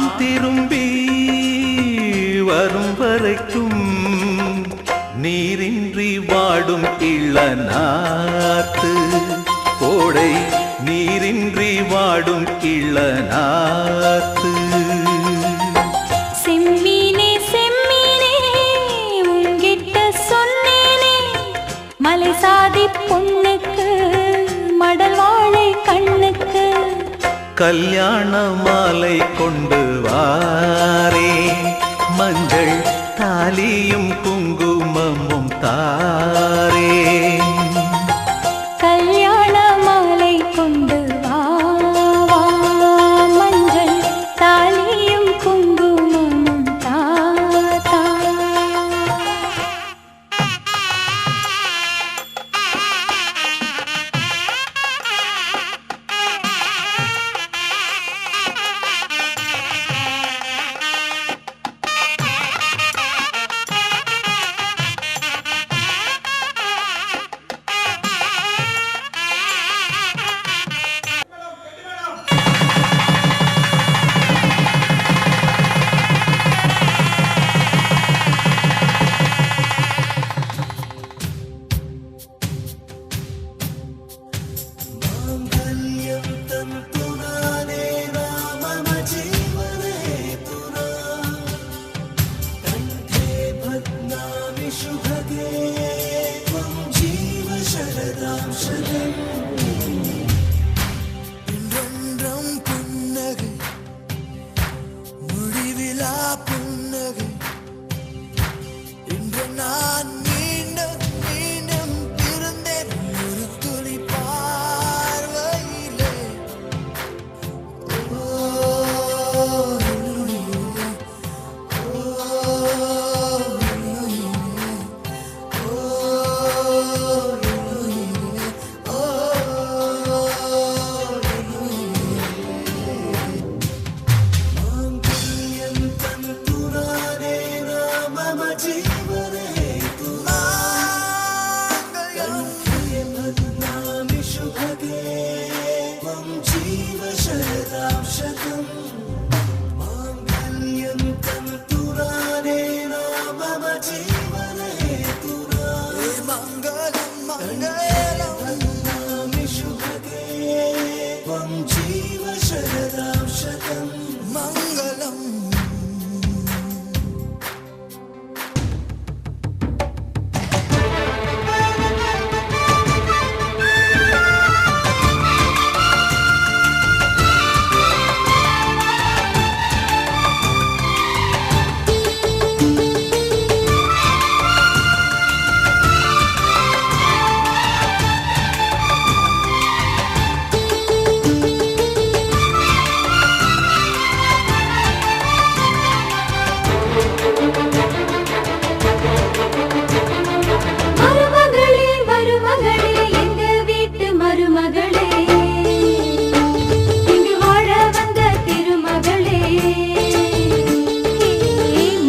நான் திரும்பி வரும் வரைக்கும் நீரின்றி வாடும் இளநாத்து கோடை நீரின்றி வாடும் இளநாத்து செம்மீனே செம்மீனே உங்கிட்ட சொன்னேனே மலை சாதி பொண்ணுக்கு மடல் வாழை கண்ணுக்கு கல்யாண மாலை கொண்டு வாரே மஞ்சள் தாலியும் குங்குமமும் தாரே கல்யாண மாலை கொண்டு வா வா மஞ்சள் தாலியும் குங்குமமும் தாத்தா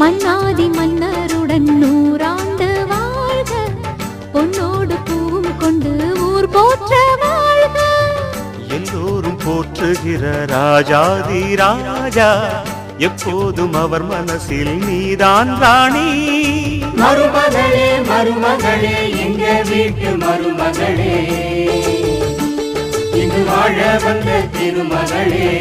மன்னாதி மன்னருடன் நூறாண்டு வாழ்க பொன்னோடு பூவும் கொண்டு ஊர் போற்ற வாழ்க எல்லோரும் போற்றுகிற ராஜாதி ராஜா எப்போதும் அவர் மனசில் நீதான் ராணி மருமகளே மருமகளே எங்க வீட்டு மருமகளே இங்கு வாழ வந்த திருமகளே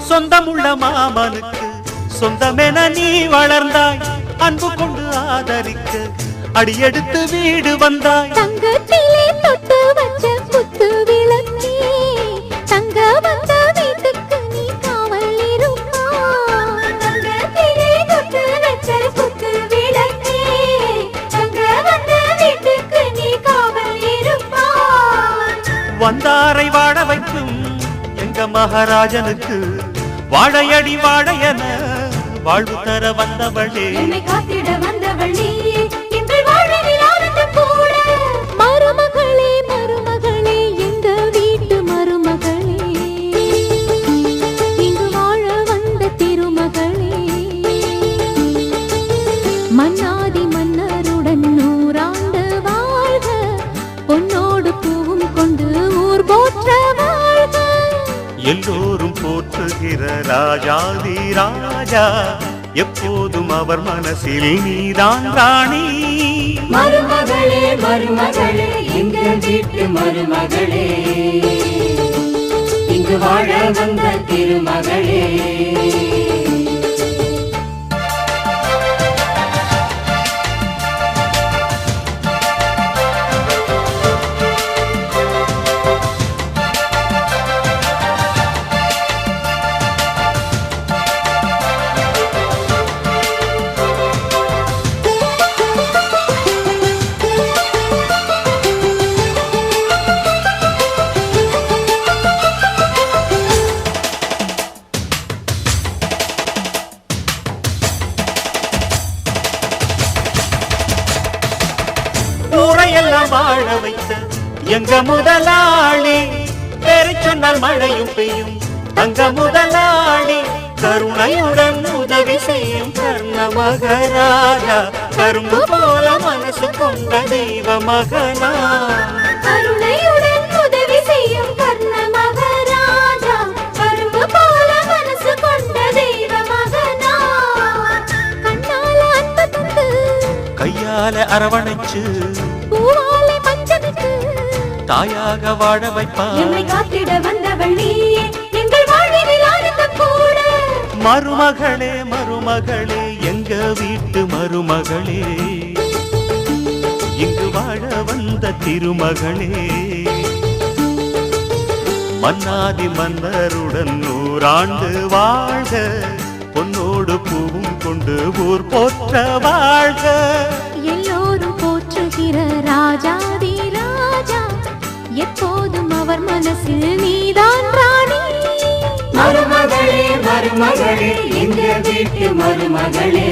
சொந்தமுள்ள மாமனுக்கு சொந்தமென நீ வளர்ந்தாய் அன்பு கொண்டு ஆதரிக்க அடியெடுத்து வீடு வந்தாய் தங்கத்திலே தொட்டு வச்ச குத்து விளக்கே தங்க வந்த வீட்டுக்கு நீ காவல் இருப்பாய் தங்கத்திலே தொட்டு வச்ச குத்து விளக்கே தங்க வந்த வீட்டுக்கு நீ காவல் இருப்பாய் மகாராஜனுக்கு வாழையடி வாழையன வாழ்வு தர வந்தவளே. என்னை காத்திட வந்தவள் நீயே எங்கள் வாழ்வில் ஆனந்தம் கூட. மருமகளே மருமகளே எங்க வீட்டு மருமகளே, இங்கு வாழ வந்த திருமகளே. மன்னாதி மன்னருடன் 100 ஆண்டு வாழ்க, பொன்னோடு பூவும் கொண்டு ஊர் போற்ற வாழ்க. எல்லோரும் போற்றுகிற ராஜாதி ராஜா, எப்போதும் அவர் மனசில் நீதான் ராணி. மருமகளே மருமகளே எங்கள் வீட்டு மருமகளே, இங்கு வாழ வந்த திருமகளே. ஊரையெல்லாம் வாழ வைத்த எங்க முதலாளி, பேரை சொன்னால் மழையும் பெய்யும் தங்க முதலாளி. கருணையுடன் உதவி செய்யும் கர்ண மகராஜா, கரும்பு போல மனசு கொண்ட தெய்வ மகனா. கருணையுடன் உதவி செய்யும் கர்ண மகராஜா, கரும்பு போல மனசு கொண்ட தெய்வ மகனா. கண்ணால அன்பு தந்து, கையால அரவணைச்சு, பூவாலை பஞ்சமிட்டு, தாயாக வாழ வைப்பார். என்னை காத்திட வந்தவள் நீயே எங்கள் வாழ்வில் ஆனந்தம் கூட. மருமகளே மருமகளே எங்க வீட்டு மருமகளே, இங்கு வாழ வந்த திருமகளே. மன்னாதி மன்னருடன் 100 ஆண்டு வாழ்க, பொன்னோடு பூவும் கொண்டு ஊர் போற்ற வாழ்க. எல்லோரும் போற்றுகிற ராஜாதி ராஜா, எப்போதும் அவர் மனசில் நீதான் ராணி. மருமகளே மருமகளே எங்கள் வீட்டு மருமகளே,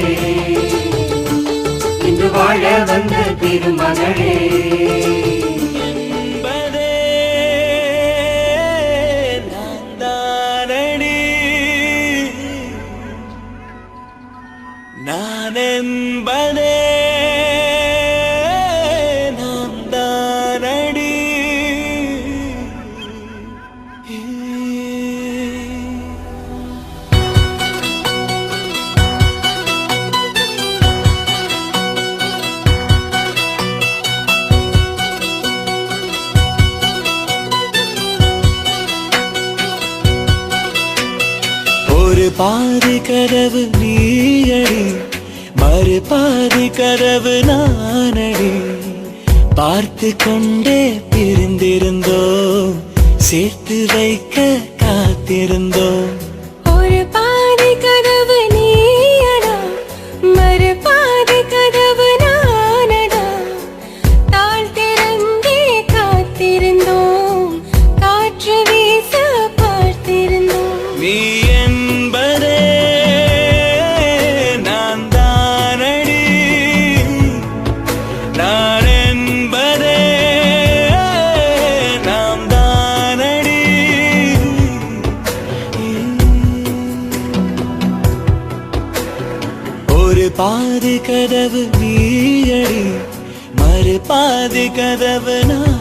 இங்கு வாழ வந்த திருமகளே. நான் என்பதே நான் தானடி. ஒரு பாதி கதவு நீயடி, மறு பாதி கதவு நானடி. பார்த்து கொண்டே பிரிந்திருந்தோம், சேர்த்து வைக்க காத்திருந்தோம். ஒரு பாதி கதவு நீயடா, மறு பாதி கதவு நானடா. தாழ் திறந்தே காத்திருந்தோம், காற்று வீச பார்த்திருந்தோம். நீ என்பதே நான் தானடி, நான் என்பதே நாம் தானடி. ஒரு பாதி கதவு நீயடி, மறு பாதி கதவு நான்.